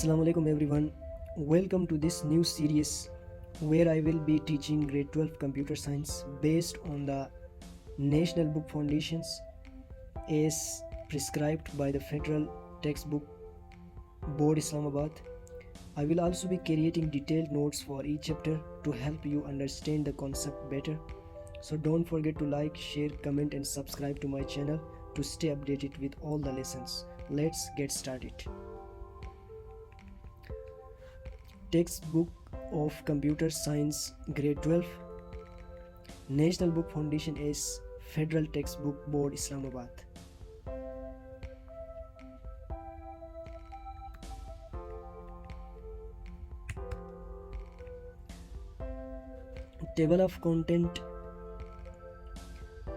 Assalamu alaikum everyone. Welcome to this new series where I will be teaching grade 12 computer science based on the National Book Foundations as prescribed by the Federal Textbook Board Islamabad. I will also be creating detailed notes for each chapter to help you understand the concept better. So don't forget to like, share, comment and subscribe to my channel to stay updated with all the lessons. Let's get started. Textbook of Computer Science Grade 12, National Book Foundation is Federal Textbook Board Islamabad. Table of content.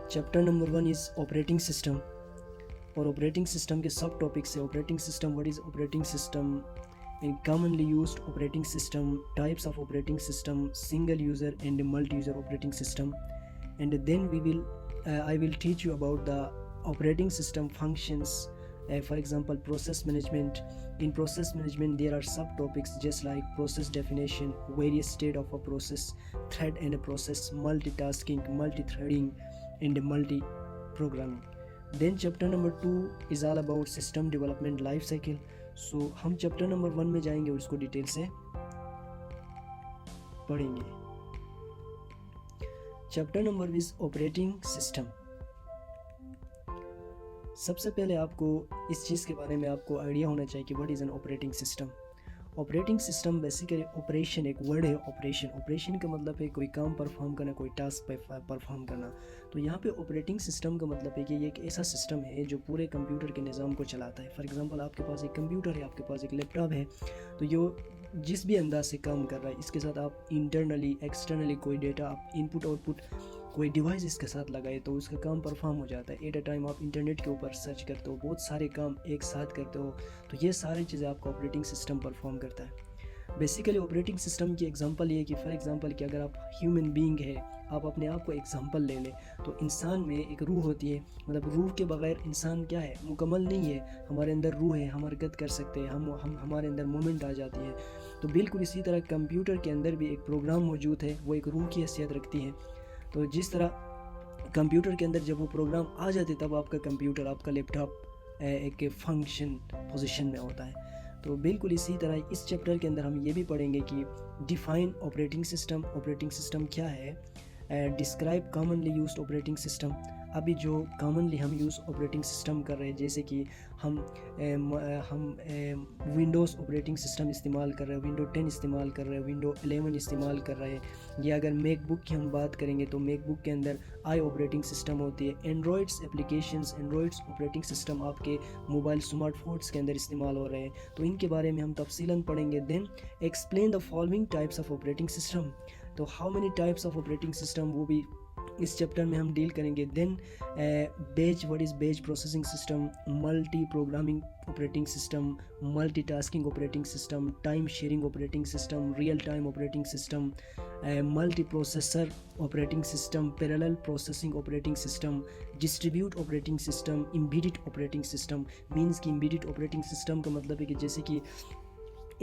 Chapter number 1 is operating system. और operating system के सब topics है operating system, what is operating system and commonly used operating system, types of operating system, single user and multi-user operating system. And then I will teach you about the operating system functions. For example, process management. In process management there are subtopics just like process definition, various state of a process, thread and a process, multitasking, multi-threading and multi-programming. Then chapter number 2 is all about system development life cycle. सो हम chapter number 1 में जाएंगे और इसको detail से पढ़ेंगे. Chapter number is operating system. सबसे पहले आपको इस चीज़ के बारे में आपको आइडिया होना चाहिए कि what is an operating system. Operating system basically operation एक वर्ड है. ऑपरेशन का मतलब है कोई काम परफॉर्म करना, कोई टास्क परफॉर्म करना. तो यहाँ पे ऑपरेटिंग सिस्टम का मतलब है कि ये एक ऐसा सिस्टम है जो पूरे कंप्यूटर के निज़ाम को चलाता है. फॉर एग्जांपल आपके पास एक कंप्यूटर है, आपके पास एक लैपटॉप है, तो यो जिस भी अंदाज से काम कर रहा है इसके साथ आप इंटरनली एक्सटर्नली कोई डेटा आप इनपुट आउटपुट कोई डिवाइस इसके साथ लगाए तो उसका काम परफॉर्म हो जाता है. एट अ टाइम आप इंटरनेट के ऊपर सर्च करते हो, बहुत सारे काम एक साथ करते हो, तो ये सारी चीज़ें आपका ऑपरेटिंग सिस्टम परफॉर्म करता है. बेसिकली ऑपरेटिंग सिस्टम की एग्जांपल ये कि फॉर एग्जांपल कि अगर आप ह्यूमन बीइंग है, आप अपने आप को एग्जांपल ले लें तो इंसान में एक रूह होती है. मतलब रूह के बगैर इंसान क्या है, मुकम्मल नहीं है. हमारे अंदर रूह है, हम हरकत कर सकते हैं, हम हमारे अंदर मोमेंट आ जाती है. तो बिल्कुल इसी तरह कंप्यूटर के अंदर भी एक प्रोग्राम मौजूद है, वो एक रूह की हैसियत रखती है. तो जिस तरह कंप्यूटर के अंदर जब वो प्रोग्राम आ जाते तब आपका कंप्यूटर, आपका लैपटॉप एक फंक्शन पोजीशन में होता है. तो बिल्कुल इसी तरह इस चैप्टर के अंदर हम ये भी पढ़ेंगे कि डिफाइन ऑपरेटिंग सिस्टम क्या है, describe commonly used operating system. अभी जो कॉमनली हम यूज़ ऑपरेटिंग सिस्टम कर रहे हैं, जैसे कि हम विंडोज़ ऑपरेटिंग सिस्टम इस्तेमाल कर रहे हैं, विंडो 10 इस्तेमाल कर रहे हैं, विंडो 11 इस्तेमाल कर रहे हैं. या अगर मैकबुक की हम बात करेंगे तो मैकबुक के अंदर आई ऑपरेटिंग सिस्टम होती है. एंड्रॉयड्स ऑपरेटिंग सिस्टम आपके मोबाइल स्मार्टफोन्स के अंदर इस्तेमाल हो रहे हैं. तो इनके बारे में हम तफसीलन पढ़ेंगे. Then explain the following types of operating system. तो how many types of operating system वो भी इस चैप्टर में हम डील करेंगे. Then batch, what is batch processing system, multiprogramming operating system, multitasking operating system, time sharing operating system, real time operating system, multiprocessor operating system, parallel processing operating system, distribute operating system, embedded operating system. Means कि embedded operating system का मतलब है कि जैसे कि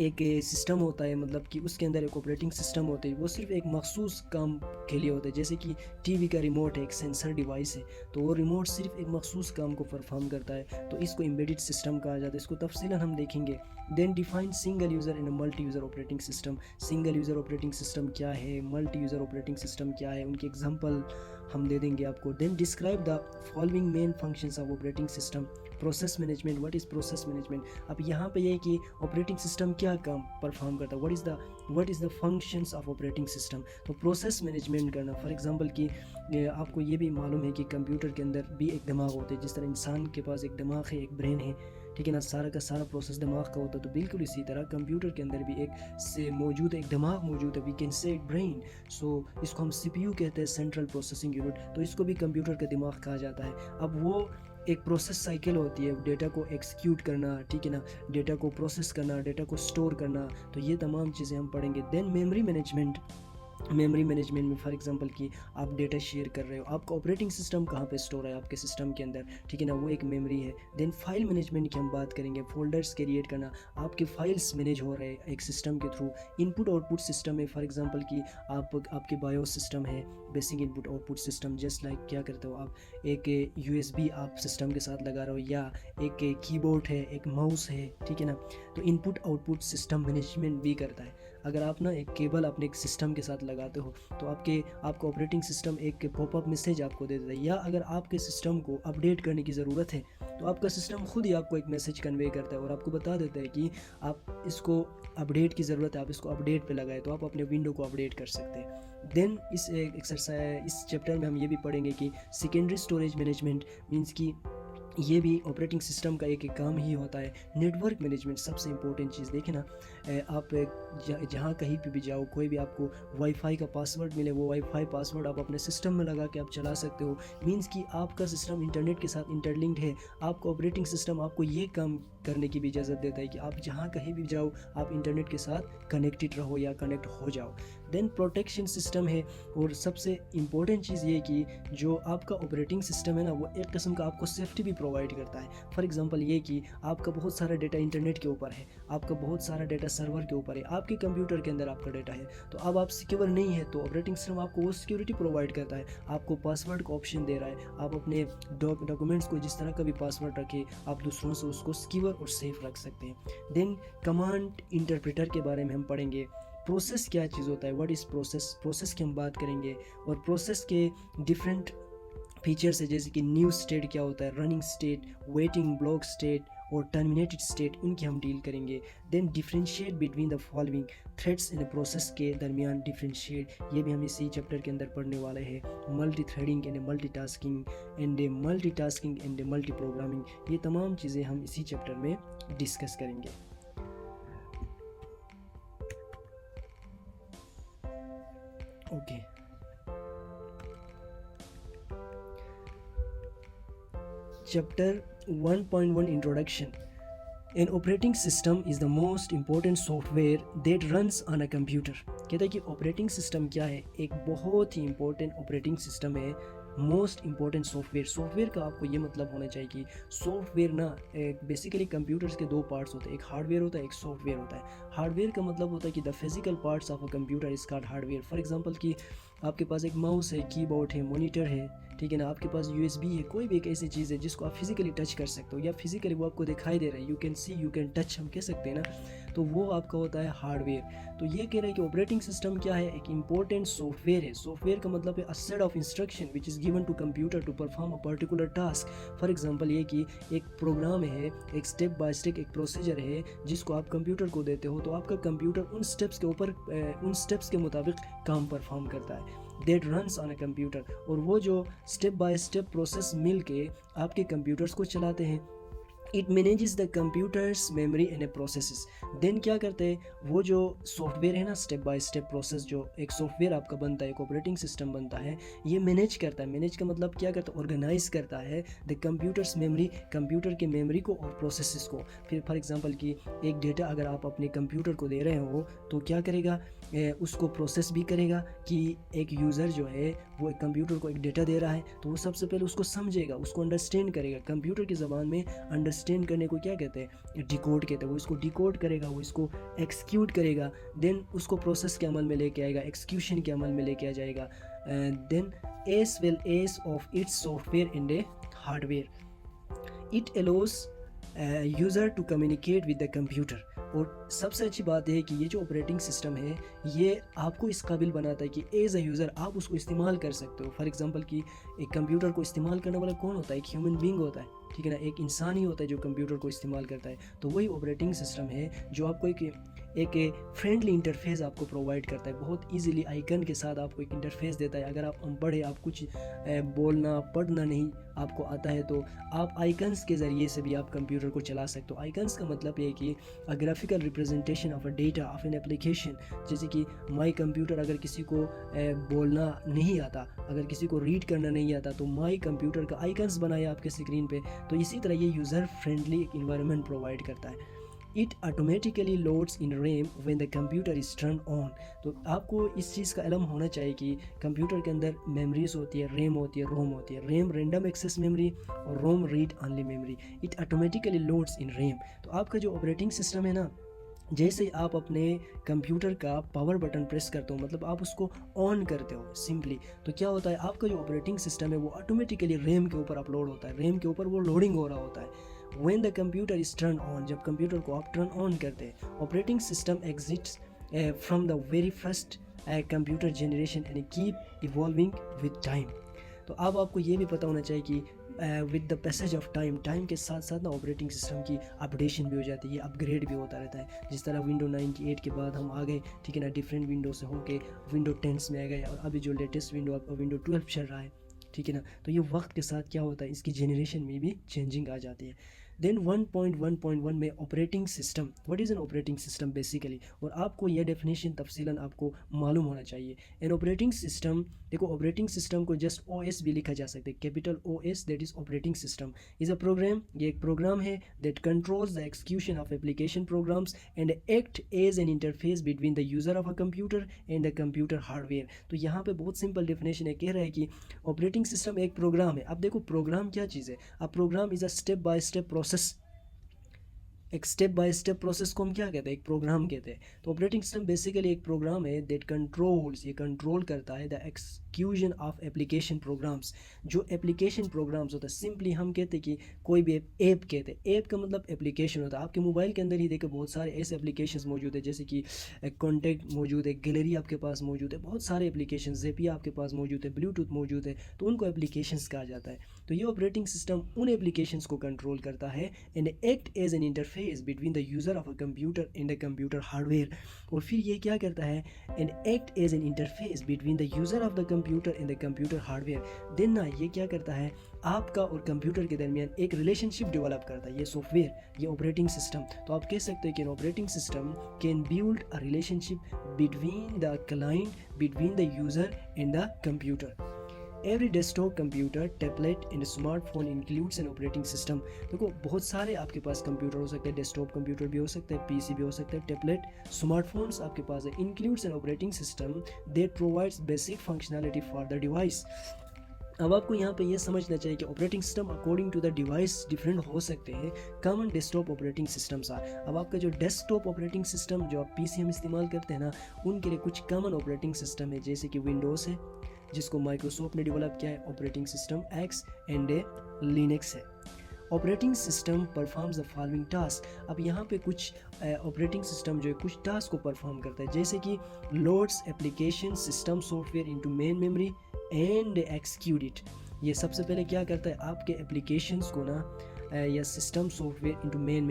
एक system होता है, मतलब कि उसके अंदर एक ऑपरेटिंग सिस्टम होती है, वो सिर्फ एक मखसूस काम के लिए होता है. जैसे कि टीवी का रिमोट है, एक सेंसर डिवाइस है, तो वो रिमोट सिर्फ एक मखसूस काम को परफॉर्म करता है, तो इसको एम्बेडेड सिस्टम कहा जाता है. इसको तफसीलन हम देखेंगे. Then define single user and multi user operating system. Single user operating system क्या है, मल्टी यूज़र ऑपरेटिंग सिस्टम क्या है, उनकी एग्जांपल हम दे देंगे आपको. Then describe the following main functions of operating system. Process management, what is process management. अब यहाँ पे ये है कि ऑपरेटिंग सिस्टम क्या काम परफॉर्म करता है, what is the functions of operating system. तो प्रोसेस मैनेजमेंट करना, फॉर एग्जांपल कि आपको ये भी मालूम है कि कंप्यूटर के अंदर भी एक दिमाग होता है. जिस तरह इंसान के पास एक दिमाग है, एक ब्रेन है, ठीक है ना, सारा का सारा प्रोसेस दिमाग का होता है. तो बिल्कुल इसी तरह कंप्यूटर के अंदर भी एक दिमाग मौजूद है. We can say brain. So इसको हम CPU कहते हैं, सेंट्रल प्रोसेसिंग यूनिट. तो इसको भी कंप्यूटर का दिमाग कहा जाता है. अब वो एक प्रोसेस साइकिल होती है, डेटा को एक्सिक्यूट करना, ठीक है ना, डेटा को प्रोसेस करना, डेटा को स्टोर करना. तो ये तमाम चीज़ें हम पढ़ेंगे. Then memory management. Memory management में फॉर एग्जांपल कि आप डेटा शेयर कर रहे हो, आपका ऑपरेटिंग सिस्टम कहाँ पे स्टोर है आपके सिस्टम के अंदर, ठीक है ना, वो एक मेमोरी है। देन फाइल मैनेजमेंट की हम बात करेंगे, फोल्डर्स क्रिएट करना, आपके फाइल्स मैनेज हो रहे हैं एक सिस्टम के थ्रू। इनपुट आउटपुट सिस्टम है फॉर एग्जांपल कि आपके बायोस सिस्टम है, basic input output system, just like क्या करते हो आप, एक USB आप सिस्टम के साथ लगा रहे हो, या एक कीबोर्ड है, एक माउस है, ठीक है ना। तो इनपुट आउटपुट सिस्टम मैनेजमेंट भी करता है। अगर आप ना एक केबल अपने एक सिस्टम के साथ लगाते हो तो आपका ऑपरेटिंग सिस्टम एक पॉपअप मैसेज आपको दे देता है, या अगर आपके सिस्टम को अपडेट करने की ज़रूरत है तो आपका सिस्टम खुद ही आपको एक मैसेज कन्वे करता है और आपको बता देता है कि आप इसको अपडेट की ज़रूरत है, आप इसको अपडेट पे लगाए तो आप अपने विंडो को अपडेट कर सकते हैं। देन इस चैप्टर में हम ये भी पढ़ेंगे कि सेकेंडरी स्टोरेज मैनेजमेंट मीन्स कि ये भी ऑपरेटिंग सिस्टम का एक काम ही होता है। नेटवर्क मैनेजमेंट सबसे इम्पोर्टेंट चीज़, देखें ना, आप जहाँ कहीं पे भी जाओ, कोई भी आपको वाईफाई का पासवर्ड मिले, वो वाईफाई पासवर्ड आप अपने सिस्टम में लगा के आप चला सकते हो। मींस कि आपका सिस्टम इंटरनेट के साथ इंटरलिंक्ड है। आपका ऑपरेटिंग सिस्टम आपको ये काम करने की भी इजाज़त देता है कि आप जहाँ कहीं भी जाओ आप इंटरनेट के साथ कनेक्टेड रहो या कनेक्ट हो जाओ। देन प्रोटेक्शन सिस्टम है, और सबसे इम्पोर्टेंट चीज़ ये कि जो आपका ऑपरेटिंग सिस्टम है ना, वो एक किस्म का आपको सेफ्टी भी प्रोवाइड करता है। फॉर एग्जांपल ये कि आपका बहुत सारा डेटा इंटरनेट के ऊपर है, आपका बहुत सारा डेटा सर्वर के ऊपर है, आपके कंप्यूटर के अंदर आपका डेटा है, तो अब आप सिक्योर नहीं है, तो ऑपरेटिंग सिस्टम आपको वो सिक्योरिटी प्रोवाइड करता है, आपको पासवर्ड का ऑप्शन दे रहा है। आप अपने डॉक्यूमेंट्स को जिस तरह का भी पासवर्ड रखें, आप दूसरों से उसको सिक्योर और सेफ रख सकते हैं। देन कमांड इंटरप्रेटर के बारे में हम पढ़ेंगे। प्रोसेस क्या चीज़ होता है, व्हाट इज़ प्रोसेस की हम बात करेंगे, और प्रोसेस के डिफरेंट फीचर्स है, जैसे कि न्यू स्टेट क्या होता है, running state, waiting block state और टर्मिनेटेड स्टेट, उनकी हम डील करेंगे। Then differentiate between the following threads in process के दरमियान डिफ्रेंशिएट, ये भी हम इसी चैप्टर के अंदर पढ़ने वाले हैं। Multi threading and multitasking and multi programming, ये तमाम चीज़ें हम इसी चैप्टर में डिस्कस करेंगे। Okay chapter 1.1 introduction. An operating system is the most important software that runs on a computer। कहता है कि ऑपरेटिंग सिस्टम क्या है, एक बहुत ही इंपॉर्टेंट ऑपरेटिंग सिस्टम है, मोस्ट इंपॉर्टेंट सॉफ्टवेयर का आपको ये मतलब होना चाहिए कि सॉफ्टवेयर ना बेसिकली कंप्यूटर्स के दो पार्ट्स होते हैं, एक हार्डवेयर होता है, एक सॉफ्टवेयर होता है। हार्डवेयर का मतलब होता है कि the physical parts of a computer is called hardware. For example कि आपके पास एक माउस है, कीबोर्ड है, मॉनिटर है, ठीक है ना, आपके पास USB है, कोई भी एक ऐसी चीज़ है जिसको आप फिजिकली टच कर सकते हो या फिजिकली वो आपको दिखाई दे रहा है, you can see, you can touch, हम कह सकते हैं ना, तो वो आपका होता है हार्डवेयर। तो ये कह रहा है कि ऑपरेटिंग सिस्टम क्या है, एक इंपॉर्टेंट सॉफ्टवेयर है। सॉफ्टवेयर का मतलब है a set of instruction which is given to computer to perform a particular task. For example ये कि एक प्रोग्राम है, एक स्टेप बाय स्टेप एक प्रोसीजर है जिसको आप कंप्यूटर को देते हो, तो आपका कंप्यूटर उन स्टेप्स के मुताबिक काम परफॉर्म करता है, that runs on a computer. और वो जो स्टेप बाय स्टेप प्रोसेस मिल के आपके कंप्यूटर्स को चलाते हैं। It manages the computers memory and a processes. Then क्या करते हैं, वो जो सॉफ्टवेयर है ना, स्टेप बाय स्टेप प्रोसेस जो एक सॉफ्टवेयर आपका बनता है, एक ऑपरेटिंग सिस्टम बनता है, ये मैनेज करता है। मैनेज का मतलब क्या करता है, ऑर्गेनाइज करता है द कंप्यूटर्स मेमोरी, कंप्यूटर के मेमोरी को और प्रोसेसेस को। फिर फॉर एग्जांपल कि एक डेटा अगर आप अपने कंप्यूटर को दे रहे हो तो क्या करेगा, उसको प्रोसेस भी करेगा कि एक यूज़र जो है वो एक कंप्यूटर को एक डेटा दे रहा है, तो वो सबसे पहले उसको समझेगा, उसको अंडरस्टैंड करेगा। कंप्यूटर की ज़बान में अंडरस्टैंड करने को क्या कहते हैं, डिकोड कहते हैं। वो इसको डिकोड करेगा, वो इसको एक्सक्यूट करेगा, देन उसको प्रोसेस के अमल में लेके आएगा, एक्सक्यूशन के अमल में लेके आ जाएगा। Then as well as of its software and a hardware. It allows user to communicate with the computer. और सबसे अच्छी बात यह है कि ये जो ऑपरेटिंग सिस्टम है ये आपको इस काबिल बनाता है कि एज अ यूज़र आप उसको इस्तेमाल कर सकते हो। फॉर एग्जांपल कि एक कंप्यूटर को इस्तेमाल करने वाला कौन होता है, एक ह्यूमन बींग होता है, ठीक है ना, एक इंसान ही होता है जो कंप्यूटर को इस्तेमाल करता है। तो वही ऑपरेटिंग सिस्टम है जो आपको एक फ्रेंडली इंटरफेस आपको प्रोवाइड करता है, बहुत इजीली आइकन के साथ आपको एक इंटरफेस देता है। अगर आप अनपढ़ है, आप कुछ बोलना पढ़ना नहीं आपको आता है, तो आप आइकन्स के ज़रिए से भी आप कंप्यूटर को चला सकते हो। आइकन्स का मतलब ये है कि अ graphical representation of a data of an application. जैसे कि माई कंप्यूटर, अगर किसी को बोलना नहीं आता, अगर किसी को रीड करना नहीं आता, तो माई कंप्यूटर का आइकन्स बनाया आपके स्क्रीन पे। तो इसी तरह ये यूज़र फ्रेंडली एक इन्वायरमेंट प्रोवाइड करता है। It automatically loads in RAM when the computer is turn on. तो आपको इस चीज़ का इल्म होना चाहिए कि कंप्यूटर के अंदर मेमोरीज होती है, रैम होती है, रोम होती है। रैम रैंडम एक्सेस मेमोरी और ROM read only memory. It automatically loads in RAM. तो आपका जो ऑपरेटिंग सिस्टम है ना, जैसे आप अपने कंप्यूटर का पावर बटन प्रेस करते हो, मतलब आप उसको ऑन करते हो सिंपली, तो क्या होता है, आपका जो ऑपरेटिंग सिस्टम है वो ऑटोमेटिकली रैम के ऊपर अपलोड होता है, रैम के ऊपर वो लोडिंग हो रहा होता है। When the computer is turn on, जब कंप्यूटर को आप टर्न ऑन करते हैं, operating system exits from the very first computer generation and keep evolving with time. तो अब आपको ये भी पता होना चाहिए कि with the passage of time, time के साथ साथ ना ऑपरेटिंग सिस्टम की अपडेशन भी हो जाती है, अपग्रेड भी होता रहता है। जिस तरह विंडो 98 के बाद हम आ गए, ठीक है ना, डिफरेंट विंडो से होके विंडो 10 में आ गए, और अभी जो लेटेस्ट विंडो आपका विंडो 12 चल रहा है, ठीक है ना। तो ये वक्त के साथ क्या होता है, इसकी जनरेशन में भी चेंजिंग आ जाती है। देन 1.1.1 में operating system, what is an operating system basically, और आपको यह डेफिनेशन तफसीलन आपको मालूम होना चाहिए। एन ऑपरेटिंग सिस्टम, देखो ऑपरेटिंग सिस्टम को जस्ट OS भी लिखा जा सकता है, capital OS, that is operating system is a program. ये एक प्रोग्राम है that controls the execution of application programs and act as an interface between the user of a computer and the computer hardware. तो यहाँ पे बहुत simple definition है, कह रहा है कि ऑपरेटिंग सिस्टम एक प्रोग्राम है। अब देखो प्रोग्राम क्या चीज़ है, अब program is a step by step process. एक स्टेप बाय स्टेप प्रोसेस को हम क्या कहते हैं, एक प्रोग्राम कहते हैं। तो ऑपरेटिंग सिस्टम बेसिकली एक प्रोग्राम है दैट कंट्रोल्स, ये कंट्रोल करता है the execution of application programmes. जो एप्लीकेशन प्रोग्राम्स होता है, सिंपली हम कहते हैं कि कोई भी ऐप कहते हैं, ऐप का मतलब एप्लीकेशन होता है। आपके मोबाइल के अंदर ही देखो बहुत सारे ऐसे एप्लीकेशन मौजूद है, जैसे कि कॉन्टैक्ट मौजूद है, गैलरी आपके पास मौजूद है, बहुत सारे एप्लीकेशन, ज़ेपिया आपके पास मौजूद है, ब्लूटूथ मौजूद है, तो उनको एप्लीकेशंस कहा जाता है। तो ये ऑपरेटिंग सिस्टम उन एप्लीकेशंस को कंट्रोल करता है and act as an interface between the user of a computer and the computer hardware. और फिर ये क्या करता है, and act as an interface between the user of the computer and the computer hardware. Then ना ये क्या करता है, आपका और कंप्यूटर के दरमियान एक रिलेशनशिप डेवलप करता है, ये सॉफ्टवेयर, ये ऑपरेटिंग सिस्टम। तो आप कह सकते हैं कि operating system can build a relationship between the client, between the user and the computer. Every desktop computer, tablet and smartphone includes an operating system. देखो बहुत सारे आपके पास कंप्यूटर हो सकते हैं, डेस्कटॉप कंप्यूटर भी हो सकता है, PC भी हो सकता है, टैबलेट, स्मार्टफोन्स आपके पास है। Includes an operating system that provides basic functionality for the device. अब आपको यहाँ पे ये समझना चाहिए कि operating system according to the device different हो सकते हैं। Common desktop operating systems are, अब आपका जो डेस्कटॉप ऑपरेटिंग सिस्टम जो आप PC हम इस्तेमाल करते हैं ना, उनके लिए कुछ कॉमन ऑपरेटिंग सिस्टम है, जैसे कि विंडोज़ है जिसको माइक्रोसॉफ्ट ने डेवलप किया है, operating system X and Linux है। Operating system performs the following task. अब यहाँ पे कुछ ऑपरेटिंग सिस्टम जो है कुछ टास्क को परफॉर्म करता है, जैसे कि loads application system software into main memory and execute it. ये सबसे पहले क्या करता है, आपके एप्लीकेशंस को ना या system software into main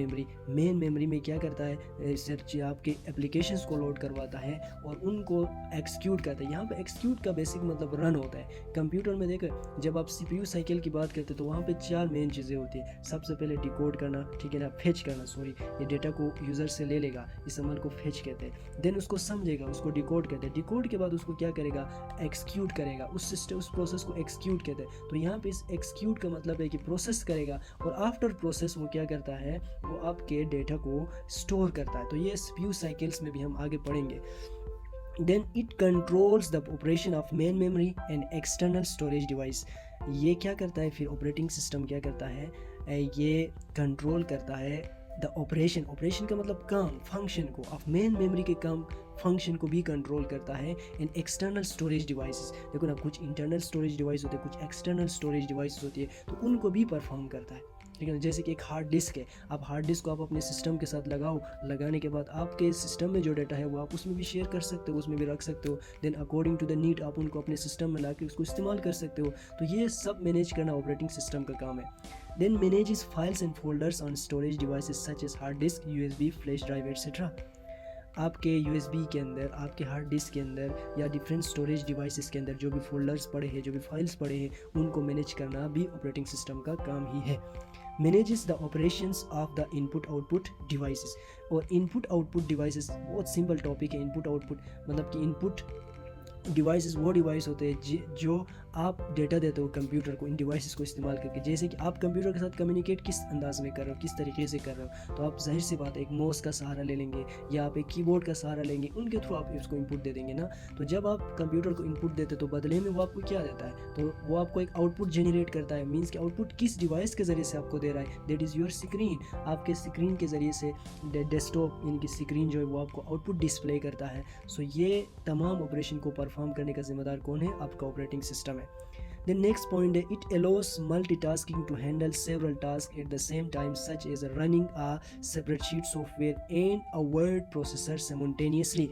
memory में क्या करता है, सर्च आपके एप्लीकेशंस को लोड करवाता है और उनको एक्सिक्यूट करता है। यहाँ पे एक्सिक्यूट का बेसिक मतलब रन होता है। कंप्यूटर में देखो जब आप CPU साइकिल की बात करते हैं तो वहाँ पे 4 मेन चीज़ें होती हैं। सबसे पहले डिकोड करना, ठीक है ना, फेच करना, सॉरी ये डेटा को यूज़र से ले लेगा, इस अमल को फेच कहते हैं। देन उसको समझेगा, उसको डिकोड कहते हैं। डिकोड के बाद उसको क्या करेगा, एक्सिक्यूट करेगा, उस प्रोसेस को एक्सिक्यूट कहते हैं। तो यहाँ पे इस एक्सिक्यूट का मतलब है कि प्रोसेस करेगा, और आफ्टर प्रोसेस वो क्या करता है, वो आपके डेटा को स्टोर करता है। तो ये CPU साइकिल्स में भी हम आगे पढ़ेंगे। Then it controls the operation of main memory and external storage device. ये क्या करता है, फिर ऑपरेटिंग सिस्टम क्या करता है, ये कंट्रोल करता है द ऑपरेशन का मतलब काम, फंक्शन को, ऑफ मेन मेमोरी के काम फंक्शन को भी कंट्रोल करता है। इन एक्सटर्नल स्टोरेज डिवाइसेस, देखो ना कुछ इंटरनल स्टोरेज डिवाइस होते हैं, कुछ एक्सटर्नल स्टोरेज डिवाइस होती है, तो उनको भी परफॉर्म करता है, ठीक है ना। जैसे कि एक हार्ड डिस्क है, अब हार्ड डिस्क को आप अपने सिस्टम के साथ लगाओ, लगाने के बाद आपके सिस्टम में जो डाटा है वो आप उसमें भी शेयर कर सकते हो, उसमें भी रख सकते हो। Then according to the need आप उनको अपने सिस्टम में ला के उसको इस्तेमाल कर सकते हो। तो ये सब मैनेज करना ऑपरेटिंग सिस्टम का काम है। Then manages files and folders on storage devices such as hard disk, USB, flash drive etcetera. आपके USB के अंदर, आपके हार्ड डिस्क के अंदर या डिफरेंट स्टोरेज डिवाइसेस के अंदर जो भी फोल्डर्स पड़े हैं, जो भी फाइल्स पड़े हैं, उनको मैनेज करना भी ऑपरेटिंग सिस्टम का काम ही है। Manages the operations of the input output devices. और इनपुट आउटपुट डिवाइसेस बहुत सिंपल टॉपिक है। इनपुट आउटपुट मतलब कि इनपुट डिवाइसेस वो डिवाइस होते हैं जो आप डेटा देते हो कंप्यूटर को इन डिवाइसेस को इस्तेमाल करके। जैसे कि आप कंप्यूटर के साथ कम्युनिकेट किस अंदाज में कर रहे हो, किस तरीके से कर रहे हो, तो आप जाहिर सी बात है एक माउस का सहारा ले लेंगे या आप एक कीबोर्ड का सहारा लेंगे, उनके थ्रू आप उसको इनपुट दे देंगे ना। तो जब आप कंप्यूटर को इनपुट देते तो बदले में वो आपको क्या देता है, तो वो आपको एक आउटपुट जनरेट करता है। मीन्स कि आउटपुट किस डिवाइस के ज़रिए से आपको दे रहा है, दैट इज़ योर स्क्रीन। आपके स्क्रीन के ज़रिए से डेस्कटॉप यानी कि स्क्रीन जो है वो आपको आउटपुट डिस्प्ले करता है। सो ये तमाम ऑपरेशन को परफॉर्म करने का जिम्मेदार कौन है, आपका ऑपरेटिंग सिस्टम है। The next point is it allows multitasking to handle several tasks at the same time, such as running a spreadsheet software and a word processor simultaneously.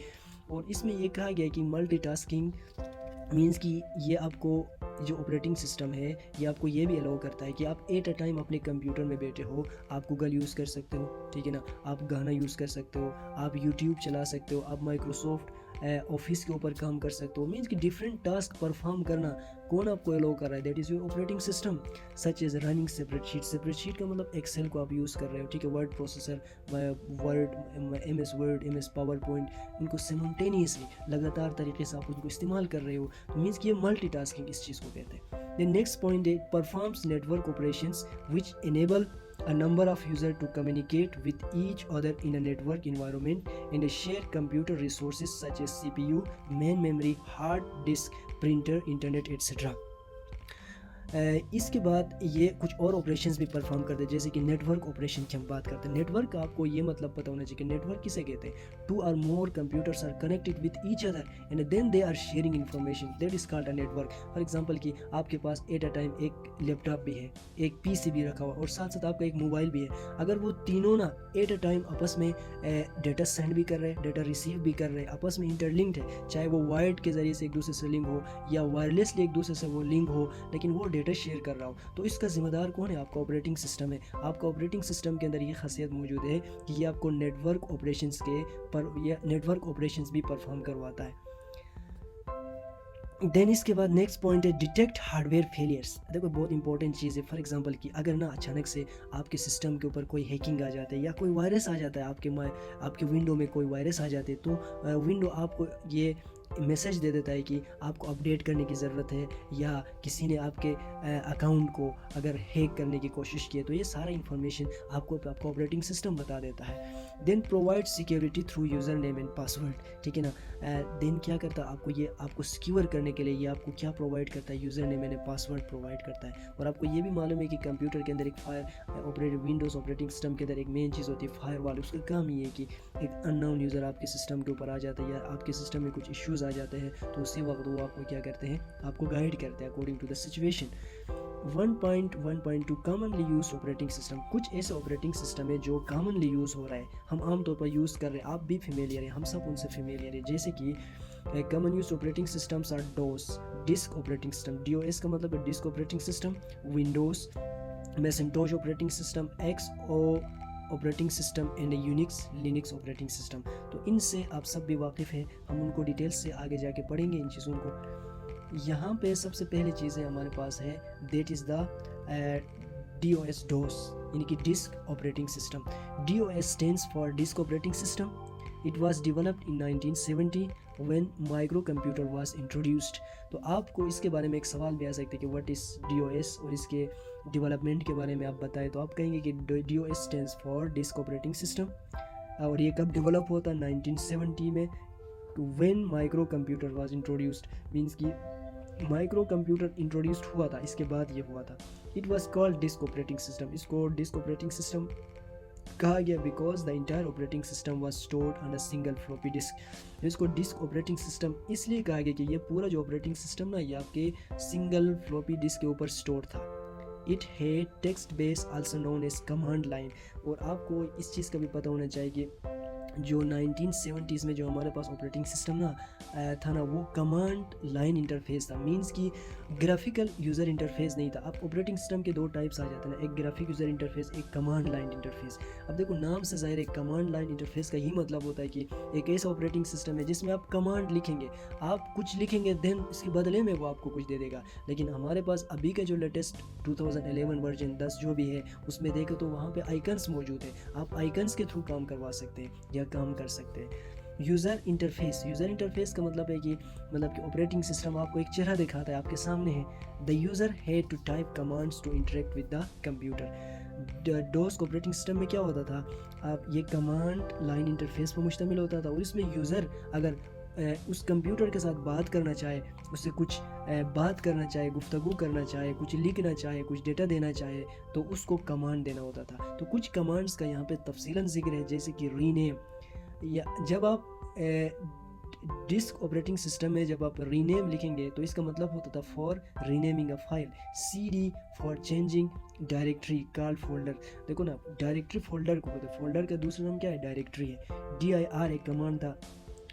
और इसमें ये कहा गया है कि मल्टीटास्किंग मीन्स कि ये आपको जो ऑपरेटिंग सिस्टम है ये आपको ये भी अलाउ करता है कि आप एट अ टाइम अपने कंप्यूटर में बैठे हो, आप गूगल यूज़ कर सकते हो, ठीक है ना, आप गाना यूज़ कर सकते हो, आप यूट्यूब चला सकते हो, आप माइक्रोसॉफ्ट ऑफिस के ऊपर काम कर सकते हो। मीन्स कि डिफरेंट टास्क परफॉर्म करना कौन आपको अलाउ कर रहा है, that is your operating system. Such as running spreadsheet, spreadsheet का मतलब एक्सेल को आप यूज़ कर रहे हो, ठीक है, word processor, word, M S PowerPoint, इनको सिमल्टेनियसली लगातार तरीके से आप उनको इस्तेमाल कर रहे हो, तो मीन्स कि ये मल्टीटास्किंग इस चीज़ को कहते हैं। द नेक्स्ट पॉइंट है performs network operations which enable a number of users to communicate with each other in a network environment and share computer resources such as CPU, main memory, hard disk, printer, internet, etc. इसके बाद ये कुछ और operations भी perform करते हैं, जैसे कि नेटवर्क ऑपरेशन की हम बात करते हैं। नेटवर्क का आपको ये मतलब पता होना चाहिए कि नेटवर्क किसे कहते हैं, टू और more computers are connected with each other and then they are sharing information, that is called a network. For example कि आपके पास एट अ टाइम एक लैपटॉप भी है, एक पीसी भी रखा हुआ और साथ साथ आपका एक मोबाइल भी है। अगर वो तीनों ना एट अ टाइम आपस में डेटा सेंड भी कर रहे हैं, डेटा रिसीव भी कर रहे हैं, आपस में इंटरलिंक्ड है, चाहे वो वायर्ड के ज़रिए से एक दूसरे से लिंक हो या वायरलेसली एक दूसरे से वो लिंक हो, लेकिन वो डेटा शेयर कर रहा हो, तो इसका जिम्मेदार कौन है, आपका ऑपरेटिंग सिस्टम है। आपका ऑपरेटिंग सिस्टम के अंदर ये खासियत मौजूद है कि ये आपको नेटवर्क ऑपरेशंस के पर ये नेटवर्क ऑपरेशंस भी परफॉर्म करवाता है। देन इसके बाद नेक्स्ट पॉइंट है डिटेक्ट हार्डवेयर फेलियर्स। देखो बहुत इंपॉर्टेंट चीज़ है। फॉर एग्जांपल कि अगर ना अचानक से आपके सिस्टम के ऊपर कोई हैकिंग आ जाता है या कोई वायरस आ जाता है, आपके विंडो में कोई वायरस आ जाते हैं, तो विंडो आपको ये मैसेज दे देता है कि आपको अपडेट करने की ज़रूरत है, या किसी ने आपके अकाउंट को अगर हैक करने की कोशिश की है, तो ये सारा इन्फॉर्मेशन आपको आपका ऑपरेटिंग सिस्टम बता देता है। Then provide security through user name and password, ठीक है ना। देन क्या करता है, आपको सिक्योर करने के लिए ये आपको क्या प्रोवाइड करता है, user name and password provide करता है। और आपको ये भी मालूम है कि कंप्यूटर के अंदर एक विंडोज़ ऑपरेटिंग सिस्टम के अंदर एक मेन चीज़ होती है फायरवॉल। उसका काम ये है कि एक अननोन यूज़र आपके सिस्टम के ऊपर आ जाता है या आपके सिस्टम में कुछ इश्यूज़ आ जाते हैं, तो उसी वक्त वो आपको क्या करते हैं, आपको गाइड करते हैं according to the situation. 1.1.2 commonly use operating system. कुछ ऐसे ऑपरेटिंग सिस्टम है जो कॉमनली यूज़ हो रहा है, हम आमतौर पर यूज़ कर रहे हैं, आप भी फेमिलियर हैं, हम सब उनसे फेमिलियर है। जैसे कि common use operating systems are DOS, disk operating system, DOS का मतलब है disk operating system, Windows, Macintosh operating system, XO operating system and Unix Linux operating system. तो इनसे आप सब भी वाकिफ़ हैं, हम उनको डिटेल्स से आगे जाके पढ़ेंगे इन चीज़ों को। यहाँ पे सबसे पहली चीज़ें हमारे पास है, दैट इज़ द DOS यानी कि disc operating system. DOS stands for disk operating system. It was developed in 1970 when micro computer was introduced. तो आपको इसके बारे में एक सवाल भी आ सकता है कि व्हाट इज़ DOS, और इसके डेवलपमेंट के बारे में आप बताएं, तो आप कहेंगे कि DOS stands for disk operating system. और ये कब डेवलप हुआ था, 1970 में, to when micro computer was introduced. Means कि माइक्रो कंप्यूटर इंट्रोड्यूस्ड हुआ था, इसके बाद ये हुआ था। It was called disk operating system. इसको डिस्क ऑपरेटिंग सिस्टम कहा गया because the entire operating system was stored on a single floppy disk. इसको डिस्क ऑपरेटिंग सिस्टम इसलिए कहा गया कि ये पूरा जो ऑपरेटिंग सिस्टम ना, ये आपके सिंगल फ्लॉपी डिस्क के ऊपर स्टोर था। इट है text base also known as command line. और आपको इस चीज़ का भी पता होना चाहिए कि जो 1970s में जो हमारे पास ऑपरेटिंग सिस्टम ना था ना, वो कमांड लाइन इंटरफेस था। मींस कि ग्राफिकल यूज़र इंटरफेस नहीं था। अब ऑपरेटिंग सिस्टम के दो टाइप्स आ जाते हैं ना, एक ग्राफिक यूज़र इंटरफेस, एक कमांड लाइन इंटरफेस। अब देखो नाम से ज़ाहिर है कमांड लाइन इंटरफेस का ही मतलब होता है कि एक ऐसा ऑपरेटिंग सिस्टम है जिसमें आप कमांड लिखेंगे, आप कुछ लिखेंगे, देन इसके बदले में वो आपको कुछ दे देगा। लेकिन हमारे पास अभी का जो लेटेस्ट 2011 वर्जन 10 जो भी है, उसमें देखो तो वहाँ पे आइकन्स मौजूद है, आप आइकन्स के थ्रू काम करवा सकते हैं या काम कर सकते हैं। यूज़र इंटरफेस का मतलब है कि ऑपरेटिंग सिस्टम आपको एक चेहरा दिखाता है, आपके सामने है। The user had to type commands to interact with the computer. DOS operating system में क्या होता था, आप ये कमांड लाइन इंटरफेस पर मुश्तमिल होता था, और इसमें यूज़र अगर उस कंप्यूटर के साथ बात करना चाहे, उससे कुछ बात करना चाहे, गुफ्तगू करना चाहे, कुछ लिखना चाहे, कुछ डेटा देना चाहे, तो उसको कमांड देना होता था। तो कुछ कमांड्स का यहाँ पे तफसीलन जिक्र है, जैसे कि रीनेम, या जब आप डिस्क ऑपरेटिंग सिस्टम में जब आप रीनेम लिखेंगे तो इसका मतलब होता था for renaming a file, CD for changing directory, call folder. देखो ना, डायरेक्टरी फोल्डर को होता है, फोल्डर का दूसरा नाम क्या है, डायरेक्टरी है। DIR एक कमांड था,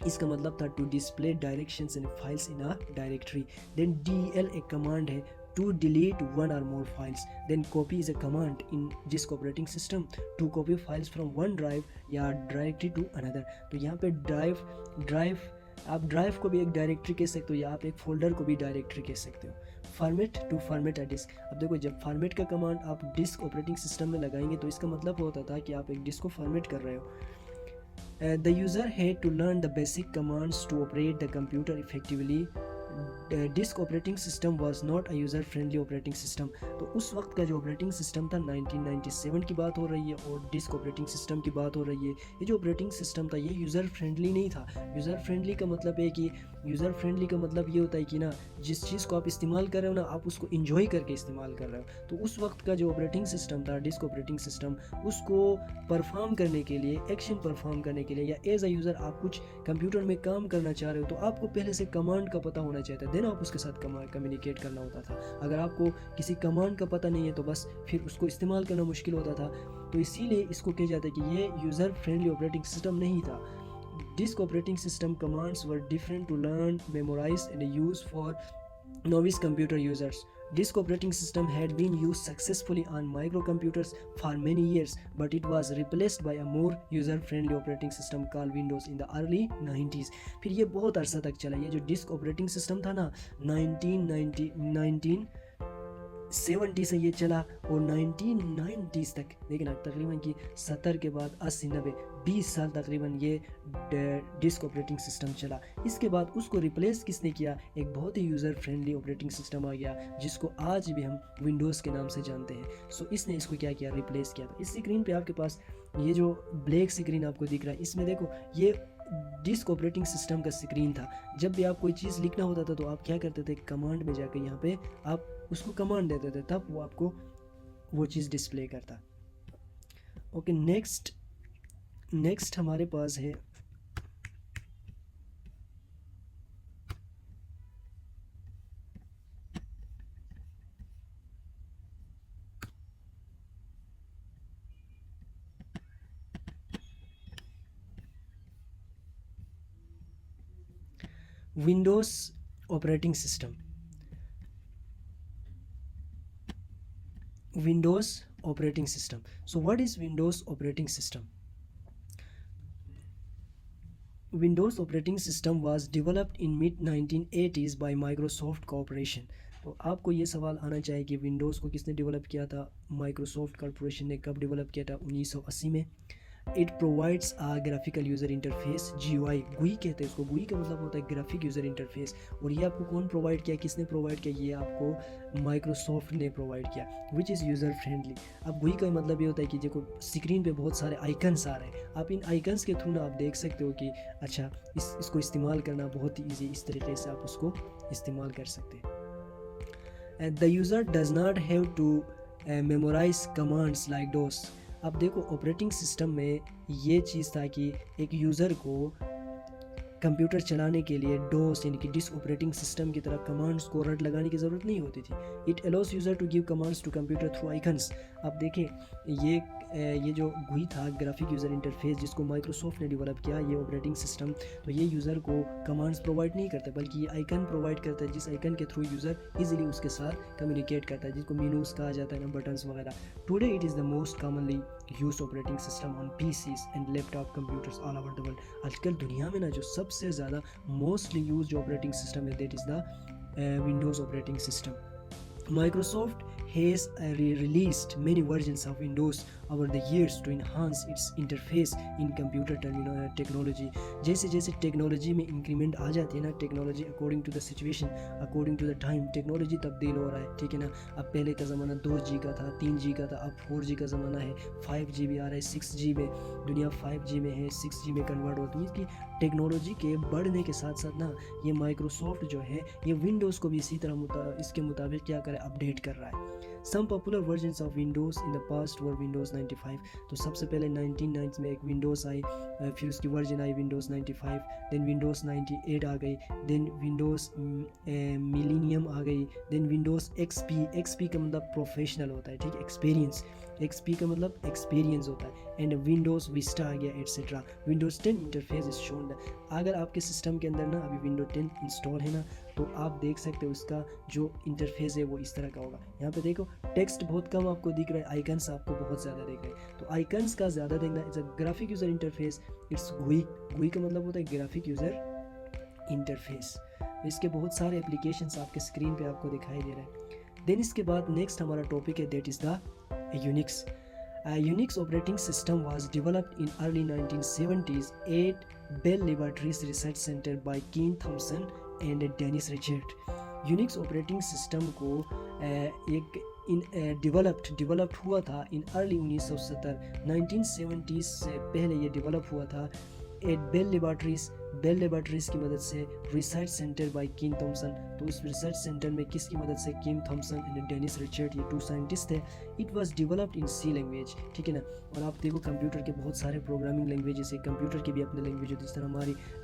इसका मतलब था to display directions in files in a directory. Then DEL एक कमांड है, to delete one or more files. Then copy is a command in disk operating system to copy files from one drive या directory to another. तो यहाँ पे drive आप drive को भी एक डायरेक्टरी कह सकते हो, या आप एक फोल्डर को भी डायरेक्टरी कह सकते हो। Format to format a disk, अब देखो जब फॉर्मेट का कमांड आप डिस्क ऑपरेटिंग सिस्टम में लगाएंगे तो इसका मतलब होता था कि आप एक डिस्क को फॉर्मेट कर रहे हो। The user had to learn the basic commands to operate the computer effectively. Disc operating system was not a user friendly operating system. तो उस वक्त का जो ऑपरेटिंग सिस्टम था 1997 की बात हो रही है, और डिस्क ऑपरेटिंग सिस्टम की बात हो रही है। ये जो ऑपरेटिंग सिस्टम था ये यूज़र फ्रेंडली नहीं था। यूज़र फ्रेंडली का मतलब है कि ये होता है कि ना, जिस चीज़ को आप इस्तेमाल कर रहे हो ना, आप उसको इंजॉय करके इस्तेमाल कर रहे हो। तो उस वक्त का जो ऑपरेटिंग सिस्टम था, डिस्क ऑपरेटिंग सिस्टम, उसको परफॉर्म करने के लिए, एक्शन परफॉर्म करने के लिए, या एज अ यूज़र आप कुछ कंप्यूटर में काम करना चाह रहे हो तो आपको पहले से कमांड का पता होना चाहिए था, देन आप उसके साथ कम्युनिकेट करना होता था। अगर आपको किसी कमांड का पता नहीं है तो बस फिर उसको इस्तेमाल करना मुश्किल होता था। तो इसीलिए इसको कहा जाता है कि ये यूज़र फ्रेंडली ऑपरेटिंग सिस्टम नहीं था। Disk operating system commands were different to learn, memorize and use for novice computer users. Disk operating system had been used successfully on microcomputers for many years, but it was replaced by a more user-friendly operating system called Windows in the early 90s. फिर ये बहुत अरसा तक चला। ये जो disc operating system था ना, 1970 से ये चला, और 1990s तक, देखना तकरीबन कि 70 के बाद 80-90 20 साल तकरीबन ये डिस्क ऑपरेटिंग सिस्टम चला। इसके बाद उसको रिप्लेस किसने किया, एक बहुत ही यूज़र फ्रेंडली ऑपरेटिंग सिस्टम आ गया जिसको आज भी हम विंडोज़ के नाम से जानते हैं। सो इसने इसको क्या किया, रिप्लेस किया था। इस स्क्रीन पे आपके पास ये जो ब्लैक स्क्रीन आपको दिख रहा है, इसमें देखो ये डिस्क ऑपरेटिंग सिस्टम का स्क्रीन था। जब भी आप कोई चीज़ लिखना होता था तो आप क्या करते थे, कमांड में जाकर यहाँ पे आप उसको कमांड देते थे, तब वो आपको वो चीज़ डिस्प्ले करता। ओके, नेक्स्ट हमारे पास है Windows operating system. Windows operating system. So what is Windows operating system? Windows operating system was developed in mid 1980s by Microsoft Corporation. तो आपको ये सवाल आना चाहिए कि विंडोज़ को किसने डेवलप किया था, माइक्रोसॉफ्ट कॉर्पोरेशन ने कब डेवलप किया था, 1980 में। It provides a graphical user interface, GUI, GUI कहते हैं उसको। GUI का मतलब होता है ग्राफिक यूज़र इंटरफेस। और ये आपको कौन प्रोवाइड किया, किसने प्रोवाइड किया, ये आपको माइक्रोसॉफ्ट ने प्रोवाइड किया, विच इज़ यूज़र फ्रेंडली। अब GUI का मतलब ये होता है कि देखो स्क्रीन पे बहुत सारे आइकन्स आ रहे हैं, आप इन आइकन्स के थ्रू ना आप देख सकते हो कि अच्छा इसको इस्तेमाल करना बहुत ही ईजी, इस तरीके से आप उसको इस्तेमाल कर सकते हैं। The user does not have to memorize commands like DOS. अब देखो ऑपरेटिंग सिस्टम में ये चीज़ था कि एक यूज़र को कंप्यूटर चलाने के लिए डोस यानी कि डिस्क ऑपरेटिंग सिस्टम की तरह कमांड्स को रट लगाने की ज़रूरत नहीं होती थी। It allows user to give commands to computer through icons. अब देखें ये जो GUI था, ग्राफिक यूज़र इंटरफेस, जिसको माइक्रोसॉफ्ट ने डेवलप किया, ये ऑपरेटिंग सिस्टम, तो ये यूज़र को कमांड्स प्रोवाइड नहीं करता बल्कि ये आइकन प्रोवाइड करता है, जिस आइकन के थ्रू यूज़र इजीली उसके साथ कम्युनिकेट करता है, जिसको मेनूज़ कहा जाता है ना, बटन्स वगैरह। Today it is the most commonly use operating system on PCs and laptop computers all over the world. आजकल दुनिया में ना जो सबसे ज़्यादा मोस्टली यूज ऑपरेटिंग सिस्टम है, that is the Windows operating system. Microsoft has released many versions of Windows over the years to enhance its interface in computer technology. जैसे जैसे टेक्नोलॉजी में इंक्रीमेंट आ जाती है ना, technology according to the situation, according to the time technology तब्दील हो रहा है, ठीक है ना। अब पहले का ज़माना 2G का था, 3G का था, अब 4G का ज़माना है, 5G भी आ रहा है, 6G में दुनिया 5G में है, 6G में कन्वर्ट होती है। इसकी टेक्नोलॉजी के बढ़ने के साथ साथ ना ये माइक्रोसॉफ्ट जो है ये विंडोज़ को भी इसी तरह इसके मुताबिक क्या करे, अपडेट कर रहा है। Some popular versions of Windows in the past were Windows 95। तो सबसे पहले 1990 में एक विंडोज़ आई, फिर उसकी वर्जन आई विंडोज़ 95, देन विंडोज़ 98 आ गई, देन विंडोज़ मिलीनियम आ गई, देन विंडोज़ XP का मतलब प्रोफेशनल होता है, ठीक है, एक्सपीरियंस, XP का मतलब एक्सपीरियंस होता है, एंड विंडोज़ विस्टा आ गया etcetera. Windows 10 interface is shown. अगर आपके सिस्टम के अंदर ना अभी विंडो 10 इंस्टॉल है ना, तो आप देख सकते हो उसका जो इंटरफेस है वो इस तरह का होगा। यहाँ पे देखो टेक्स्ट बहुत कम आपको दिख रहा है, आइकन्स आपको बहुत ज़्यादा दिख रहे हैं। तो आइकन्स का ज़्यादा देखना, it's a graphic user interface, it's GUI का मतलब होता है ग्राफिक यूज़र इंटरफेस। इसके बहुत सारे एप्लीकेशंस आपके स्क्रीन पे आपको दिखाई दे रहे हैं। देन इसके बाद नेक्स्ट हमारा टॉपिक है, that is the Unix. Unix operating system was developed in early 1970s at Bell Laboratories Research Center by Ken Thompson and Dennis Richard. Unix operating system को एक डेवलप्ड हुआ था इन अर्ली 1970 1970s से पहले ये develop हुआ था eight bell laboratories की मदद से, रिसर्च सेंटर बाय किम थॉमसन। तो उस रिसर्च सेंटर में किसकी मदद से, किम थॉमसन एंड डेनिस रिचर्ड, ये 2 साइंटिस्ट थे। It was developed in C language, ठीक है ना। और आप देखो कंप्यूटर के बहुत सारे प्रोग्रामिंग लैंग्वेजेस है, कंप्यूटर के भी अपने लैंग्वेज होती है, जिस तरह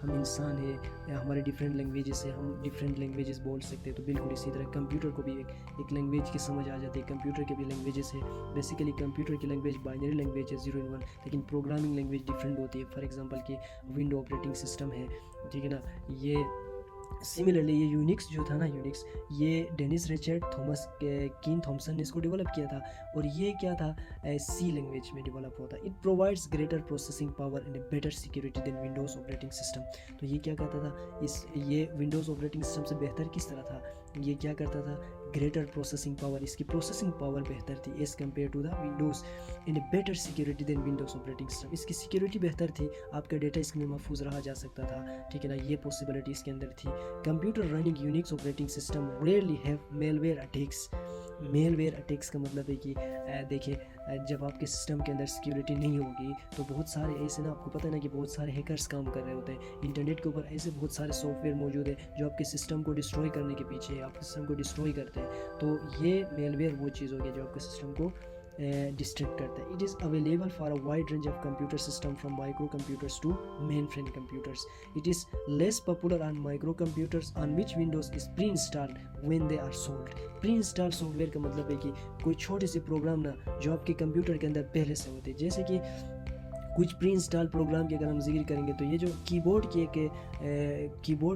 हम इंसान है, हमारे डिफरेंट लैंग्वेजेस है, हम डिफरेंट लैंग्वेजेस बोल सकते हैं। तो बिल्कुल इसी तरह कंप्यूटर को भी एक लैंग्वेज की समझ आ जाती है। कंप्यूटर के भी लैंग्वेजेस है, बेसिकली कंप्यूटर की लैंग्वेज बाइनरी लैंग्वेज है 0 और 1, लेकिन प्रोग्रामिंग लैंग्वेज डिफरेंट होती है। फॉर एग्जांपल कि विंडो ऑपरेटिंग सिस्टम है, ठीक है ना। ये सिमिलरली ये यूनिक्स जो था ना, यूनिक्स ये डेनिस रिचर्ड कीन थॉमसन ने इसको डेवलप किया था, और ये क्या था, C लैंग्वेज में डेवलप हुआ था। It provides greater processing power and better security than Windows operating system. तो ये क्या कहता था, ये विंडोज़ ऑपरेटिंग सिस्टम से बेहतर किस तरह था, ये क्या करता था, ग्रेटर प्रोसेसिंग पावर, इसकी प्रोसेसिंग पावर बेहतर थी as compare to the Windows, and better security than Windows operating system. इसकी सिक्योरिटी बेहतर थी, आपका डेटा इसमें महफूज रहा जा सकता था, ठीक है ना, ये पॉसिबिलिटी इसके अंदर थी। Computer running Unix operating system rarely have malware attacks. Malware attacks का मतलब है कि देखिए जब आपके सिस्टम के अंदर सिक्योरिटी नहीं होगी तो बहुत सारे ऐसे ना, आपको पता है ना कि बहुत सारे हैकर्स काम कर रहे होते हैं इंटरनेट के ऊपर। ऐसे बहुत सारे सॉफ्टवेयर मौजूद है जो आपके सिस्टम को डिस्ट्रॉय करने के पीछे है, आपके सिस्टम को डिस्ट्रॉय करते हैं। तो ये मेलवेयर वो चीज़ होगी जो आपके सिस्टम को डिस्ट्रैक्ट करता है। It is available for a wide range of computer system from micro computers to mainframe computers. It is less popular on micro computers on which Windows is pre installed when they are sold. Pre install software का मतलब है कि कोई छोटे से programme ना जो आपके कंप्यूटर के अंदर पहले से होते हैं, जैसे कि कुछ प्री इंस्टॉल प्रोग्राम की अगर हम जिक्र करेंगे तो ये जो कीबोर्ड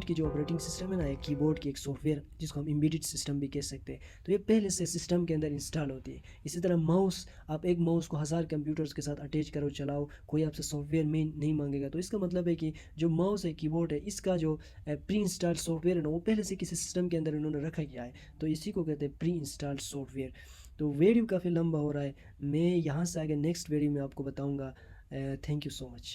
की जो ऑपरेटिंग सिस्टम है ना, ये कीबोर्ड की एक सॉफ्टवेयर जिसको हम एम्बेडेड सिस्टम भी कह सकते हैं, तो ये पहले से सिस्टम के अंदर इंस्टॉल होती है। इसी तरह माउस, आप एक माउस को 1000 कंप्यूटर्स के साथ अटैच करो, चलाओ, कोई आपसे सॉफ्टवेयर में नहीं मांगेगा। तो इसका मतलब है कि जो माउस है, कीबोर्ड है, इसका जो प्री इंस्टॉल सॉफ्टवेयर है ना, वो पहले से किसी सिस्टम के अंदर इन्होंने रखा गया है, तो इसी को कहते हैं प्री इंस्टॉल्ड सॉफ्टवेयर। तो वीडियो काफ़ी लंबा हो रहा है, मैं यहाँ से आगे नेक्स्ट वीडियो में आपको बताऊँगा। Thank you so much.